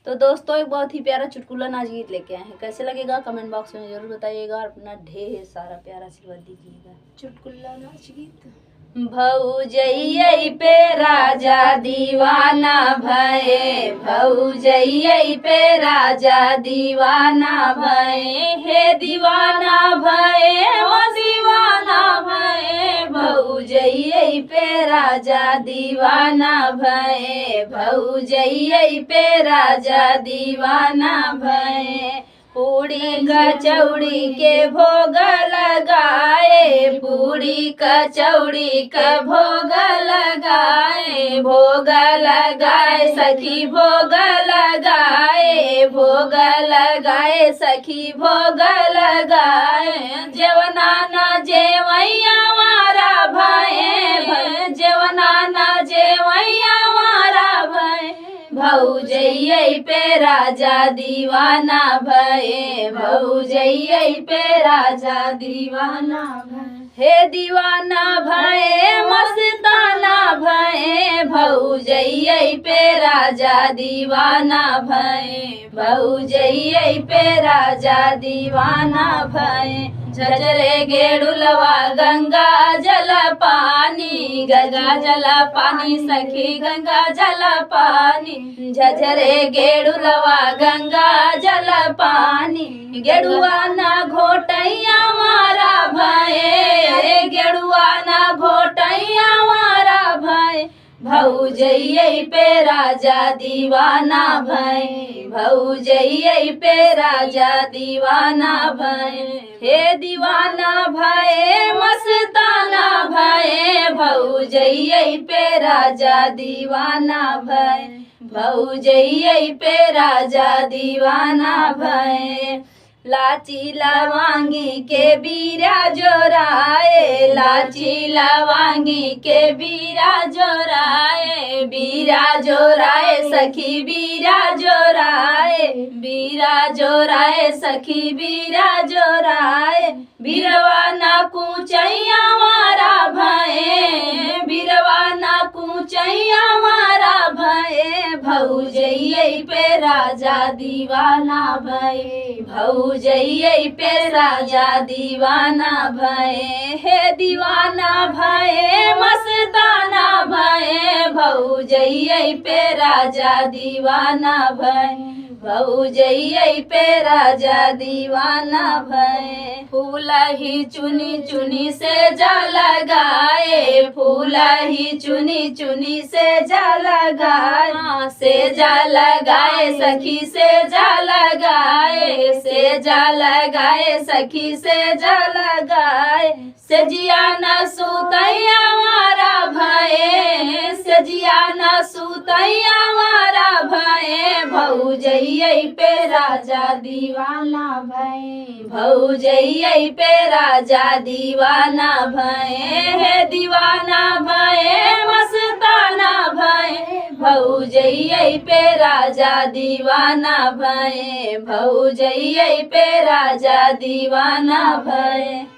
तो दोस्तों एक बहुत ही प्यारा चुटकुला नाच गीत लेके आए हैं। कैसे लगेगा कमेंट बॉक्स में जरूर बताइएगा और अपना ढेर सारा प्यारा आशीर्वाद दीजिएगा। चुटकुला नाच गीत। भौजैयै पे राजा दीवाना भये, भौजैयै पे राजा दीवाना भये, हे दीवाना भये हो दीवाना भये, भौजैयै पे राजा दीवाना भये, भौजैयै पे राजा दीवाना भये। पूड़ी कचौड़ी के भोग लगाए, पूड़ी कचौड़ी के भोग लगाए, भोग लगाए सखी भोग लगाए, भोग लगाए सखी भोग लगाए। जेवना न जेवैया मारा भये, जेवना न जेवैया मारा भये, भौजैयै पे राजा दीवाना भये, भौजैयै पे राजा दीवाना भये, हे दीवाना भये मस्ताना भये, भौजैयै पे राजा दीवाना भये, भौजैयै पे राजा दीवाना भये। झझरे गेड़ुलवा गंगा जल पानी, गंगा जल पानी सखी गंगा जल पानी, झझरे गेड़ुलवा गंगा जल पानी, गेड़ुआ ना घोटैया मारा भये, गेड़ुआ ना घोटैया मारा भये, भौजैयै पे राजा दीवाना भये, भौजैयै पे राजा दीवाना भये, हे दीवाना भये मस्ताना भये, भौजैयै पे राजा दीवाना भये, भौजैयै पे राजा दीवाना भये। लाची लवांगी के बीरा जोराए, लाची लवांगी के बीरा जोराए, बीरा जोराए सखी बीरा जोराए, बीरा जोराए सखी बीरा जोराए, बीरवा ना कूचैया मारा भये, बीरवा ना कूचैया मारा भये, भौजैयै पे राजा दीवाना भये, भौजैयै पे राजा दीवाना भये, हे दीवाना भये मस्ताना भये, भौजैयै पे राजा दीवाना भये, भौजैयै पे राजा दीवाना भये। फूल ही चुनी चुनी से जा लगाए, फूल ही चुनी चुनी से जा लगाए, से जा लगाए सखी से जा लगाए, से जा लगाए सखी से जा लगाए, सजिया न सुतैया मारा भये, सजिया न सुतैया मारा भये, भौजैयै पे राजा दीवाना भये, भौजैयै पे राजा दीवाना भये, हे दीवाना भये मस्ताना भये, भौजैयै पे राजा दीवाना भये, भौजैयै पे राजा दीवाना भये।